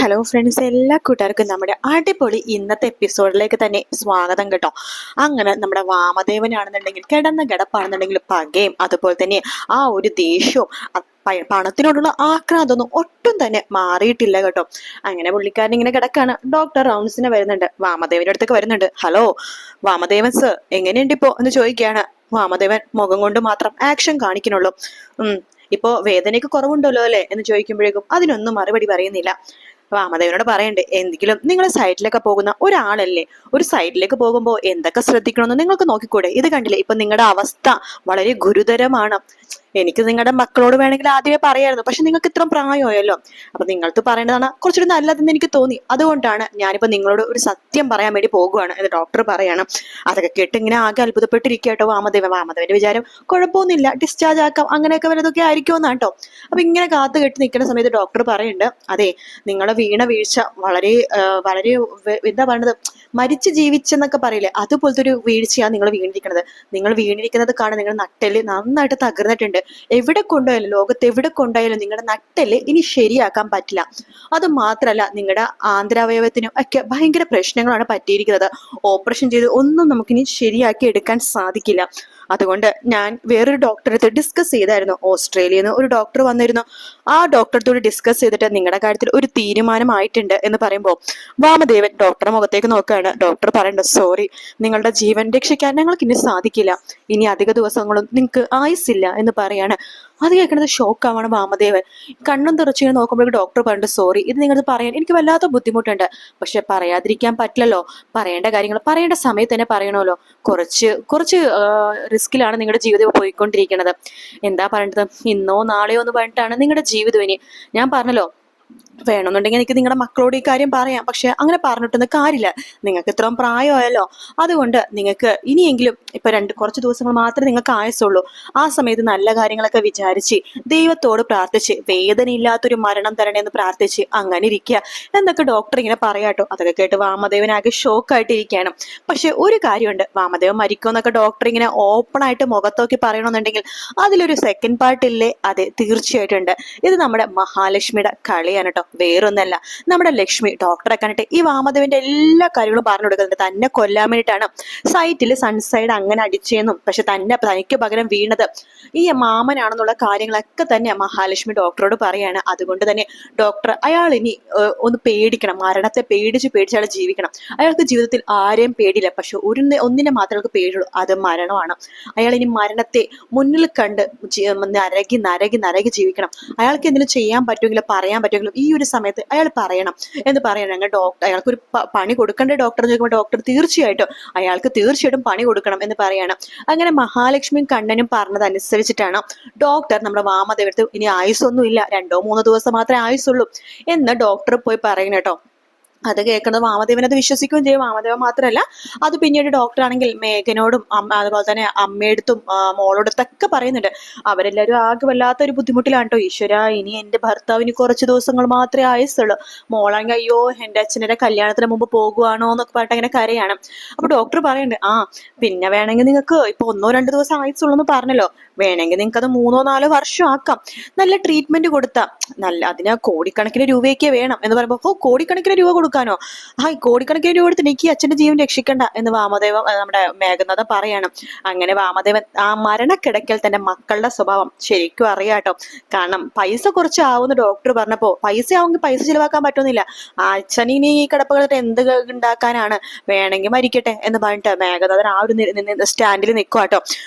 Hello friends, എല്ലാ കൂട്ടുകാർക്കും നമ്മുടെ അടിപൊളി ഇന്നത്തെ എപ്പിസോഡിലേക്ക് തന്നെ സ്വാഗതം കേട്ടോ. അങ്ങനെ നമ്മുടെ വാമദേവനാണെന്നുണ്ടെങ്കിൽ കിടന്ന കിടപ്പാണെന്നുണ്ടെങ്കിൽ പകയും അതുപോലെ തന്നെ ആ ഒരു ദേഷ്യവും പണത്തിനോടുള്ള ആക്രാന്തൊന്നും ഒട്ടും തന്നെ മാറിയിട്ടില്ല കേട്ടോ. അങ്ങനെ പുള്ളിക്കാരൻ ഇങ്ങനെ കിടക്കാണ്. ഡോക്ടർ റൗണ്ട്സിന് വരുന്നുണ്ട്, വാമദേവന്റെ അടുത്തേക്ക് വരുന്നുണ്ട്. ഹലോ വാമദേവൻ സർ, എങ്ങനെയുണ്ട് ഇപ്പോ എന്ന് ചോദിക്കുകയാണ്. വാമദേവൻ മുഖം കൊണ്ട് മാത്രം ആക്ഷൻ കാണിക്കണുള്ളൂ. ഇപ്പോ വേദനയ്ക്ക് കുറവുണ്ടല്ലോ അല്ലേ എന്ന് ചോദിക്കുമ്പോഴേക്കും അതിനൊന്നും മറുപടി പറയുന്നില്ല. വാമദേവനോട് പറയണ്ട്, എന്തെങ്കിലും നിങ്ങൾ സൈഡിലൊക്കെ പോകുന്ന ഒരാളല്ലേ, ഒരു സൈഡിലേക്ക് പോകുമ്പോൾ എന്തൊക്കെ ശ്രദ്ധിക്കണമെന്ന് നിങ്ങൾക്ക് നോക്കിക്കൂടെ? ഇത് കണ്ടില്ലേ, ഇപ്പൊ നിങ്ങളുടെ അവസ്ഥ വളരെ ഗുരുതരമാണ്. എനിക്ക് നിങ്ങളുടെ മക്കളോട് വേണമെങ്കിൽ ആദ്യമേ പറയായിരുന്നു, പക്ഷെ നിങ്ങൾക്ക് ഇത്ര പ്രായമായല്ലോ, അപ്പൊ നിങ്ങൾക്ക് പറയേണ്ടതാണ് കുറച്ചുകൂടി നല്ലതെന്ന് എനിക്ക് തോന്നി. അതുകൊണ്ടാണ് ഞാനിപ്പോ നിങ്ങളോട് ഒരു സത്യം പറയാൻ വേണ്ടി പോകുകയാണ് എന്ന് ഡോക്ടർ പറയണം. അതൊക്കെ കേട്ട് ഇങ്ങനെ ആകെ അത്ഭുതപ്പെട്ടിരിക്കട്ടോ വാമദേവന്റെ വിചാരം കുഴപ്പമൊന്നുമില്ല, ഡിസ്ചാർജ് ആക്കാം, അങ്ങനെയൊക്കെ വല്ലതൊക്കെ ആയിരിക്കുമെന്നാണ് കേട്ടോ. അപ്പൊ ഇങ്ങനെ കാത്തു കെട്ടി നിൽക്കുന്ന സമയത്ത് ഡോക്ടർ പറയുന്നുണ്ട്, അതെ നിങ്ങളെ വീഴ്ച വളരെ വളരെ എന്താ പറയുന്നത്, മരിച്ചു ജീവിച്ചെന്നൊക്കെ പറയില്ലേ, അതുപോലത്തെ ഒരു വീഴ്ചയാണ് നിങ്ങൾ വീണിരിക്കുന്നത്. നിങ്ങൾ വീണിരിക്കുന്നത് കാണാൻ നിങ്ങളുടെ നട്ടെല്ല് നന്നായിട്ട് തകർന്നിട്ടുണ്ട്. എവിടെ കൊണ്ടുപോയാലും, ലോകത്ത് എവിടെ കൊണ്ടുപോയാലും നിങ്ങളുടെ നട്ടെല്ല് ഇനി ശരിയാക്കാൻ പറ്റില്ല. അത് മാത്രല്ല, നിങ്ങളുടെ ആന്തരാവയവത്തിനും ഒക്കെ ഭയങ്കര പ്രശ്നങ്ങളാണ് പറ്റിയിരിക്കുന്നത്. ഓപ്പറേഷൻ ചെയ്ത് ഒന്നും നമുക്കിനി ശരിയാക്കി എടുക്കാൻ സാധിക്കില്ല. അതുകൊണ്ട് ഞാൻ വേറൊരു ഡോക്ടറെ ഡിസ്കസ് ചെയ്തായിരുന്നു. ഓസ്ട്രേലിയയിൽ നിന്ന് ഒരു ഡോക്ടർ വന്നിരുന്നു. ആ ഡോക്ടറത്തോട് ഡിസ്കസ് ചെയ്തിട്ട് നിങ്ങളുടെ കാര്യത്തിൽ ഒരു തീരുമാനമായിട്ടുണ്ട് എന്ന് പറയുമ്പോൾ വാമദേവൻ ഡോക്ടറുടെ മുഖത്തേക്ക് നോക്കുകയാണ്. ഡോക്ടർ പറയണ്ട, സോറി, നിങ്ങളുടെ ജീവൻ രക്ഷിക്കാൻ ഞങ്ങൾക്ക് ഇനി സാധിക്കില്ല, ഇനി അധിക ദിവസങ്ങളും നിങ്ങൾക്ക് ആയുസില്ല എന്ന് പറയാണ്. അത് കേൾക്കുന്നത് ഷോക്കാവാണ് വാമദേവൻ. കണ്ണും തുറച്ചു നോക്കുമ്പോൾ ഡോക്ടർ പറഞ്ഞു, സോറി, ഇത് നിങ്ങളത് പറയാൻ എനിക്ക് വല്ലാത്ത ബുദ്ധിമുട്ടുണ്ട്, പക്ഷെ പറയാതിരിക്കാൻ പറ്റില്ലല്ലോ. പറയേണ്ട കാര്യങ്ങൾ പറയേണ്ട സമയത്ത് തന്നെ പറയണമല്ലോ. കുറച്ച് കുറച്ച് റിസ്കിലാണ് നിങ്ങളുടെ ജീവിതം പോയിക്കൊണ്ടിരിക്കുന്നത്. എന്താ പറയേണ്ടത്, ഇന്നോ നാളെയോ എന്ന് പറഞ്ഞിട്ടാണ് നിങ്ങളുടെ ജീവിതം. ഇനി ഞാൻ പറഞ്ഞല്ലോ, വേണമെന്നുണ്ടെങ്കിൽ എനിക്ക് നിങ്ങളുടെ മക്കളോട് ഈ കാര്യം പറയാം, പക്ഷെ അങ്ങനെ പറഞ്ഞിട്ടൊന്നും കാര്യമില്ല. നിങ്ങൾക്ക് ഇത്രയും പ്രായമായല്ലോ, അതുകൊണ്ട് നിങ്ങൾക്ക് ഇനിയെങ്കിലും ഇപ്പൊ കുറച്ച് ദിവസങ്ങൾ മാത്രമേ നിങ്ങൾക്ക് ആയുസുള്ളൂ. ആ സമയത്ത് നല്ല കാര്യങ്ങളൊക്കെ വിചാരിച്ച് ദൈവത്തോട് പ്രാർത്ഥിച്ച് വേദനയില്ലാത്തൊരു മരണം തരണേന്ന് പ്രാർത്ഥിച്ച് അങ്ങനെ ഇരിക്കുക എന്നൊക്കെ ഡോക്ടർ ഇങ്ങനെ പറയാട്ടോ. അതൊക്കെ കേട്ട് വാമദേവനാകെ ഷോക്കായിട്ടിരിക്കുകയാണ്. പക്ഷെ ഒരു കാര്യമുണ്ട്, വാമദേവൻ മരിക്കുമെന്നൊക്കെ ഡോക്ടർ ഇങ്ങനെ ഓപ്പൺ ആയിട്ട് മുഖത്തോക്കി പറയണമെന്നുണ്ടെങ്കിൽ അതിലൊരു സെക്കൻഡ് പാർട്ടില്ലേ? അതെ, തീർച്ചയായിട്ടുണ്ട്. ഇത് നമ്മുടെ മഹാലക്ഷ്മിയുടെ കളിയാണ് കേട്ടോ, വേറൊന്നല്ല. നമ്മുടെ ലക്ഷ്മി ഡോക്ടറെ കണ്ടിട്ട് ഈ വാമദേവന്റെ എല്ലാ കാര്യങ്ങളും പറഞ്ഞു കൊടുക്കുന്നുണ്ട്. തന്നെ കൊല്ലാൻ വേണ്ടിയിട്ടാണ് സൈറ്റിൽ സൺസൈഡ് അങ്ങനെ അടിച്ചെന്നും, പക്ഷെ തനിക്ക് പകരം വീണത് ഈ മാമനാണെന്നുള്ള കാര്യങ്ങളൊക്കെ തന്നെ മഹാലക്ഷ്മി ഡോക്ടറോട് പറയാണ്. അതുകൊണ്ട് തന്നെ ഡോക്ടർ അയാൾ ഇനി ഒന്ന് പേടിക്കണം, മരണത്തെ പേടിച്ച് അയാൾ ജീവിക്കണം. അയാൾക്ക് ജീവിതത്തിൽ ആരെയും പേടിയില്ല, പക്ഷെ ഒന്നിനെ മാത്രമേ അയാൾക്ക് പേടിയുള്ളൂ, അത് മരണമാണ്. അയാൾ ഇനി മരണത്തെ മുന്നിൽ കണ്ട് നരകി ജീവിക്കണം. അയാൾക്ക് എന്തെങ്കിലും ചെയ്യാൻ പറ്റുമെങ്കിലും പറയാൻ പറ്റുമെങ്കിലും ഈ ഒരു സമയത്ത് അയാൾ പറയണം എന്ന് പറയണം. ഞങ്ങൾ ഡോക്ടർ അയാൾക്കൊരു പണി കൊടുക്കണ്ടേ ഡോക്ടർ എന്ന് ചോദിക്കുമ്പോൾ ഡോക്ടർ തീർച്ചയായിട്ടും പണി കൊടുക്കണം എന്ന് പറയണം. അങ്ങനെ മഹാലക്ഷ്മിയും കണ്ണനും പറഞ്ഞതനുസരിച്ചിട്ടാണ് ഡോക്ടർ നമ്മുടെ വാമദേവത്ത് ഇനി ആയുസൊന്നും ഇല്ല, 2-3 ദിവസം മാത്രമേ ആയുസുള്ളൂ എന്ന് ഡോക്ടർ പോയി പറയണം കേട്ടോ. അത് കേൾക്കുന്നത് വാമദേവൻ അത് വിശ്വസിക്കുകയും ചെയ്യും. വാമദേവൻ മാത്രമല്ല, അത് പിന്നീട് ഡോക്ടർ ആണെങ്കിൽ മേഘനോടും അതുപോലെ തന്നെ അമ്മയെടുത്തും മോളോടത്തൊക്കെ പറയുന്നുണ്ട്. അവരെല്ലാവരും ആകെ വല്ലാത്തൊരു ബുദ്ധിമുട്ടിലാണ് കേട്ടോ. ഈശ്വര, ഇനി എന്റെ ഭർത്താവിന് കുറച്ച് ദിവസങ്ങൾ മാത്രമേ ആയുസുള്ളൂ. മോളാണെങ്കിൽ അയ്യോ എന്റെ അച്ഛനെ കല്യാണത്തിന് മുമ്പ് പോകുവാണോ എന്നൊക്കെ പറഞ്ഞിട്ട് അങ്ങനെ കരയാണ്. അപ്പൊ ഡോക്ടർ പറയുന്നുണ്ട്, പിന്നെ വേണമെങ്കിൽ നിങ്ങൾക്ക് ഇപ്പൊ 1-2 ദിവസം ആയുസുള്ളൂ എന്ന് പറഞ്ഞല്ലോ, വേണമെങ്കിൽ നിങ്ങൾക്ക് അത് 3-4 വർഷം ആക്കാം. നല്ല ട്രീറ്റ്മെന്റ് കൊടുത്താ അതിന് കോടിക്കണക്കിന് രൂപയൊക്കെ വേണം എന്ന് പറയുമ്പോൾ, കോടിക്കണക്കിന് രൂപ കൊടുക്കാനോ? കോടിക്കണക്കിന് രൂപ എടുത്ത് എനിക്ക് അച്ഛന്റെ ജീവൻ രക്ഷിക്കണ്ട എന്ന് വാമദേവൻ നമ്മുടെ മേഘനാഥ പറയാണ്. അങ്ങനെ വാമദേവൻ ആ മരണക്കിടക്കൽ തന്നെ മക്കളുടെ സ്വഭാവം ശരിക്കും അറിയാട്ടോ. കാരണം പൈസ കുറച്ച് ആവുമെന്ന് ഡോക്ടർ പറഞ്ഞപ്പോ, പൈസ ആവുമെങ്കിൽ പൈസ ചിലവാക്കാൻ പറ്റുന്നില്ല, അച്ഛനിനി ഈ കിടപ്പുകളിട്ട് എന്ത് ഉണ്ടാക്കാനാണ്, വേണമെങ്കിൽ മരിക്കട്ടെ എന്ന് പറഞ്ഞിട്ട് മേഘനാഥൻ ആ ഒരു സ്റ്റാൻഡിൽ നിൽക്കുവാട്ടോ.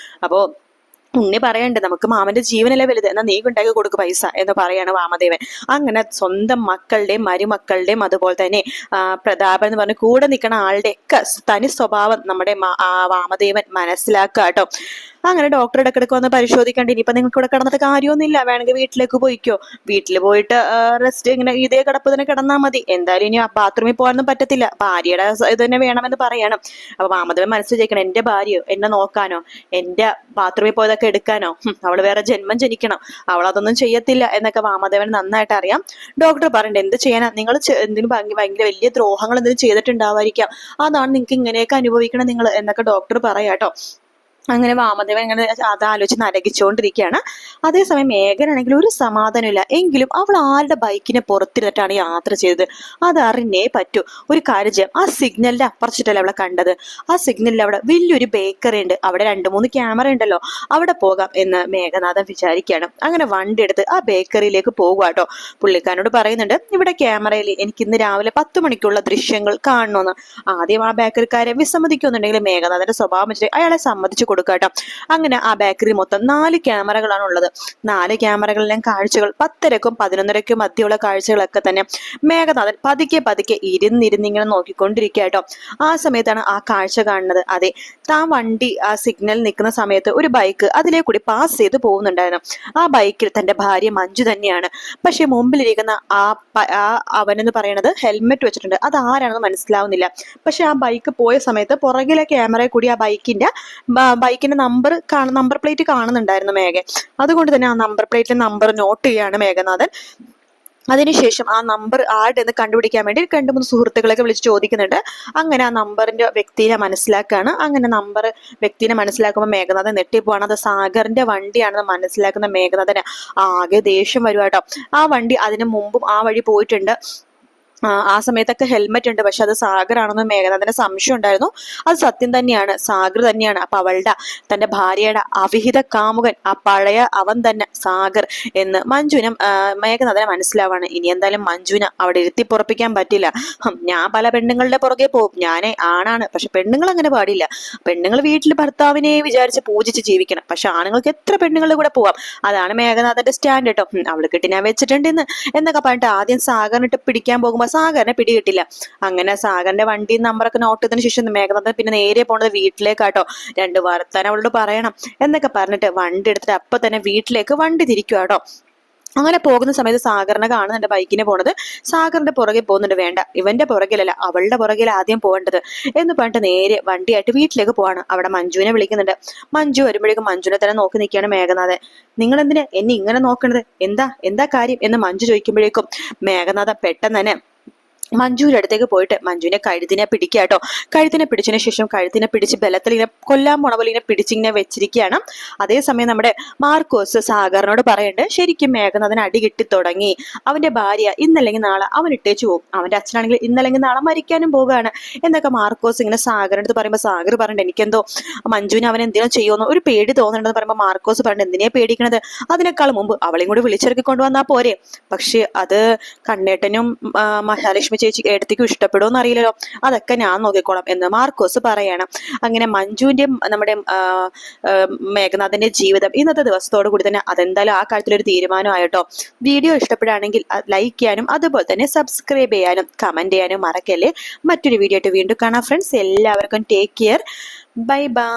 അപ്പോ ഉണ്ണി പറയണ്ട്, നമുക്ക് മാമന്റെ ജീവനല്ലേ വലുത്, എന്നാ നീ ഉണ്ടാക്കി കൊടുക്ക് പൈസ എന്ന് പറയാണ് വാമദേവൻ. അങ്ങനെ സ്വന്തം മക്കളുടെയും മരുമക്കളുടെയും അതുപോലെ തന്നെ പ്രതാപൻ എന്ന് പറഞ്ഞ് കൂടെ നിൽക്കുന്ന ആളുടെ ഒക്കെ തനി സ്വഭാവം നമ്മുടെ വാമദേവൻ മനസ്സിലാക്കുക കേട്ടോ. അങ്ങനെ ഡോക്ടർ ഇടക്കിടക്ക് വന്ന് പരിശോധിക്കണ്ട, ഇനിയിപ്പൊ നിങ്ങൾക്ക് ഇവിടെ കിടന്നിട്ട് കാര്യമൊന്നുമില്ല, വേണമെങ്കിൽ വീട്ടിലേക്ക് പോയിക്കോ, വീട്ടിൽ പോയിട്ട് റെസ്റ്റ് ഇങ്ങനെ ഇതേ കിടപ്പ് തന്നെ കിടന്നാൽ മതി, എന്തായാലും ഇനി ബാത്റൂമിൽ പോകാനൊന്നും പറ്റത്തില്ല, ഭാര്യയുടെ ഇത് തന്നെ വേണമെന്ന് പറയണം. അപ്പൊ വാമദേവൻ മനസ്സിൽ വിചാരിക്കണം, എന്റെ ഭാര്യയോ എന്നെ നോക്കാനോ, എന്റെ ബാത്റൂമിൽ പോയതൊക്കെ എടുക്കാനോ, അവള് വേറെ ജന്മം ജനിക്കണം, അവളതൊന്നും ചെയ്യത്തില്ല എന്നൊക്കെ വാമദേവൻ നന്നായിട്ട് അറിയാം. ഡോക്ടർ പറയണ്ട, എന്ത് ചെയ്യാനാ, നിങ്ങൾ എന്തിനും ഭയങ്കര വലിയ ദ്രോഹങ്ങൾ എന്തെങ്കിലും ചെയ്തിട്ടുണ്ടാവായിരിക്കാം, അതാണ് നിങ്ങൾക്ക് ഇങ്ങനെയൊക്കെ അനുഭവിക്കണം നിങ്ങൾ എന്നൊക്കെ ഡോക്ടർ പറയാട്ടോ. അങ്ങനെ വാമദേവൻ ഇങ്ങനെ അതാലോചിച്ച് നരകിച്ചുകൊണ്ടിരിക്കുകയാണ്. അതേസമയം മേഘനാണെങ്കിൽ ഒരു സമാധാനമില്ല. എങ്കിലും അവൾ ആരുടെ ബൈക്കിനെ പുറത്തിരുന്നിട്ടാണ് യാത്ര ചെയ്തത് അതറിഞ്ഞേ പറ്റൂ. ഒരു കാര്യം ചെയ്യാം, ആ സിഗ്നലിന്റെ അപ്പുറച്ചിട്ടല്ലേ അവളെ കണ്ടത്. ആ സിഗ്നലിൽ അവിടെ വലിയൊരു ബേക്കറി ഉണ്ട്, അവിടെ 2-3 ക്യാമറ ഉണ്ടല്ലോ, അവിടെ പോകാം എന്ന് മേഘനാഥൻ വിചാരിക്കുകയാണ്. അങ്ങനെ വണ്ടി എടുത്ത് ആ ബേക്കറിയിലേക്ക് പോകുക കേട്ടോ. പുള്ളിക്കാരനോട് പറയുന്നുണ്ട്, ഇവിടെ ക്യാമറയിൽ എനിക്ക് ഇന്ന് രാവിലെ 10 മണിക്കുള്ള ദൃശ്യങ്ങൾ കാണണമെന്ന്. ആദ്യം ആ ബേക്കറിക്കാരെ വിസമ്മതിക്കുന്നുണ്ടെങ്കിൽ മേഘനാഥന്റെ സ്വഭാവം വെച്ചിട്ട് അയാളെ സമ്മതിച്ചു കൊടുക്കാട്ടോ. അങ്ങനെ ആ ബേക്കറി മൊത്തം 4 ക്യാമറകളാണ് ഉള്ളത്. 4 ക്യാമറകളിലെയും കാഴ്ചകൾ 10:30ക്കും 11:30ക്കും മധ്യയുള്ള കാഴ്ചകളൊക്കെ തന്നെ മേഘനാഥൻ പതുക്കെ പതുക്കെ ഇരുന്നിങ്ങനെ നോക്കിക്കൊണ്ടിരിക്കുകട്ടോ. ആ സമയത്താണ് ആ കാഴ്ച കാണുന്നത്. അതെ, താൻ വണ്ടി ആ സിഗ്നൽ നിൽക്കുന്ന സമയത്ത് ഒരു ബൈക്ക് അതിലേ കൂടി പാസ് ചെയ്ത് പോകുന്നുണ്ടായിരുന്നു. ആ ബൈക്കിൽ തന്റെ ഭാര്യ മഞ്ജു തന്നെയാണ്. പക്ഷെ മുമ്പിലിരിക്കുന്ന അവനെന്ന് പറയുന്നത് ഹെൽമെറ്റ് വെച്ചിട്ടുണ്ട്. അത് ആരാണെന്ന് മനസ്സിലാവുന്നില്ല. പക്ഷെ ആ ബൈക്ക് പോയ സമയത്ത് പുറകിലെ ക്യാമറയിൽ കൂടി ആ ബൈക്കിന്റെ നമ്പർ പ്ലേറ്റ് കാണുന്നുണ്ടായിരുന്നു മേഘ. അതുകൊണ്ട് തന്നെ ആ നമ്പർ പ്ലേറ്റിലെ നമ്പർ നോട്ട് ചെയ്യാണ് മേഘനാഥൻ. അതിനുശേഷം ആ നമ്പർ ആരുടെന്ന് കണ്ടുപിടിക്കാൻ വേണ്ടി 2-3 സുഹൃത്തുക്കളൊക്കെ വിളിച്ച് ചോദിക്കുന്നുണ്ട്. അങ്ങനെ ആ നമ്പറിന്റെ വ്യക്തിയെ മനസ്സിലാക്കുകയാണ്. അങ്ങനെ നമ്പർ വ്യക്തിനെ മനസ്സിലാക്കുമ്പോൾ മേഘനാഥൻ ഞെട്ടിപ്പോവാണ്. അത് സാഗറിന്റെ വണ്ടിയാണെന്ന് മനസ്സിലാക്കുന്ന മേഘനാഥന് ആകെ ദേഷ്യം വരുവാട്ടോ. ആ വണ്ടി അതിനു മുമ്പും ആ വഴി പോയിട്ടുണ്ട്. ആ സമയത്തൊക്കെ ഹെൽമെറ്റ് ഉണ്ട്. പക്ഷെ അത് സാഗർ ആണെന്ന് മേഘനാഥന് സംശയം ഉണ്ടായിരുന്നു. അത് സത്യം തന്നെയാണ്, സാഗർ തന്നെയാണ്. അപ്പൊ തന്റെ ഭാര്യയുടെ അവിഹിത കാമുകൻ ആ പഴയ അവൻ തന്നെ സാഗർ എന്ന് മഞ്ജുവിനും മേഘനാഥനെ മനസ്സിലാവാണ്. ഇനി എന്തായാലും മഞ്ജുവിനെ അവിടെ ഇരുത്തി പൊറപ്പിക്കാൻ പറ്റില്ല. ഞാൻ പല പെണ്ണുങ്ങളുടെ പുറകെ പോകും, ഞാനേ ആണാണ്, പക്ഷെ പെണ്ണുങ്ങൾ അങ്ങനെ പാടില്ല. പെണ്ണുങ്ങൾ വീട്ടിൽ ഭർത്താവിനെ വിചാരിച്ച് പൂജിച്ച് ജീവിക്കണം. പക്ഷെ ആണുങ്ങൾക്ക് എത്ര പെണ്ണുങ്ങളുടെ കൂടെ പോവാം. അതാണ് മേഘനാഥന്റെ സ്റ്റാൻഡ് കേട്ടോ. അവള് കിട്ടി ഞാൻ വെച്ചിട്ടുണ്ട് എന്നൊക്കെ പറഞ്ഞിട്ട് ആദ്യം സാഗറിനിട്ട് പിടിക്കാൻ പോകുമ്പോൾ സാഗറിനെ പിടികിട്ടില്ല. അങ്ങനെ സാഗറിന്റെ വണ്ടി നമ്പറൊക്കെ നോട്ട് ചെയ്തതിനു ശേഷം മേഘനാഥൻ പിന്നെ നേരെ പോണത് വീട്ടിലേക്കാട്ടോ. 2 വർത്താനം അവളോട് പറയണം എന്നൊക്കെ പറഞ്ഞിട്ട് വണ്ടി എടുത്തിട്ട് അപ്പൊ തന്നെ വീട്ടിലേക്ക് വണ്ടി തിരിക്കുവാട്ടോ. അങ്ങനെ പോകുന്ന സമയത്ത് സാഗറിനെ കാണുന്നുണ്ട് ബൈക്കിന് പോണത്. സാഗറിന്റെ പുറകെ പോകുന്നുണ്ട്. വേണ്ട, ഇവന്റെ പുറകിലല്ല, അവളുടെ പുറകിൽ ആദ്യം പോകേണ്ടത് എന്ന് പറഞ്ഞിട്ട് നേരെ വണ്ടിയായിട്ട് വീട്ടിലേക്ക് പോവാണ്. അവിടെ മഞ്ജുവിനെ വിളിക്കുന്നുണ്ട്. മഞ്ജു വരുമ്പോഴേക്കും മഞ്ജുവിനെ തന്നെ നോക്കി നിൽക്കുകയാണ് മേഘനാഥൻ. നിങ്ങൾ എന്തിനാ എന്നെ ഇങ്ങനെ നോക്കണത്? എന്താ കാര്യം എന്ന് മഞ്ജു ചോദിക്കുമ്പോഴേക്കും മേഘനാഥൻ പെട്ടെന്ന് തന്നെ മഞ്ജുവിന്റെ അടുത്തേക്ക് പോയിട്ട് മഞ്ജുവിനെ കഴുത്തിനെ പിടിക്കാട്ടോ. കഴുത്തിനെ പിടിച്ചതിന് ശേഷം കഴുത്തിനെ പിടിച്ച് ബലത്തിൽ ഇങ്ങനെ കൊല്ലാൻ പോണ പോലെ ഇങ്ങനെ പിടിച്ചിങ്ങനെ വെച്ചിരിക്കുകയാണ്. അതേസമയം നമ്മുടെ മാർക്കോസ് സാഗറിനോട് പറയുന്നുണ്ട്, ശരിക്കും മേഘനാഥൻ അടി കിട്ടി തുടങ്ങി. അവന്റെ ഭാര്യ ഇന്നല്ലെങ്കിൽ നാളെ അവൻ ഇട്ടേച്ചു പോകും. അവന്റെ അച്ഛനാണെങ്കിൽ ഇന്നല്ലെങ്കിൽ നാളെ മരിക്കാനും പോവുകയാണ് എന്നൊക്കെ മാർക്കോസ് ഇങ്ങനെ സാഗറിന്റെ അടുത്ത് പറയുമ്പോൾ സാഗർ പറഞ്ഞിട്ട് എനിക്കെന്തോ മഞ്ജുവിനെ അവൻ എന്തിനോ ചെയ്യുമെന്ന് ഒരു പേടി തോന്നുന്നുണ്ടെന്ന് പറയുമ്പോൾ മാർക്കോസ് പറഞ്ഞിട്ട് എന്തിനാ പേടിക്കണത്? അതിനേക്കാൾ മുമ്പ് അവളെയും കൂടി വിളിച്ചിറക്കി കൊണ്ടുവന്നാ പോരെ. പക്ഷെ അത് കണ്ണേട്ടനും മഹാലക്ഷ്മി ചേച്ചി എടുത്തേക്കും ഇഷ്ടപ്പെടുമെന്ന് അറിയില്ലല്ലോ, അതൊക്കെ ഞാൻ നോക്കിക്കോളാം എന്ന് മാർക്കോസ് പറയണം. അങ്ങനെ മഞ്ജുവിന്റെയും നമ്മുടെ മേഘനാഥന്റെ ജീവിതം ഇന്നത്തെ ദിവസത്തോടു കൂടി തന്നെ അതെന്തായാലും ആ കാര്യത്തിലൊരു തീരുമാനമായിട്ടോ. വീഡിയോ ഇഷ്ടപ്പെടുകയാണെങ്കിൽ ലൈക്ക് ചെയ്യാനും അതുപോലെ തന്നെ സബ്സ്ക്രൈബ് ചെയ്യാനും കമന്റ് ചെയ്യാനും മറക്കല്ലേ. മറ്റൊരു വീഡിയോ ആയിട്ട് വീണ്ടും കാണാം ഫ്രണ്ട്സ്. എല്ലാവർക്കും ടേക്ക് കെയർ, ബൈ ബൈ.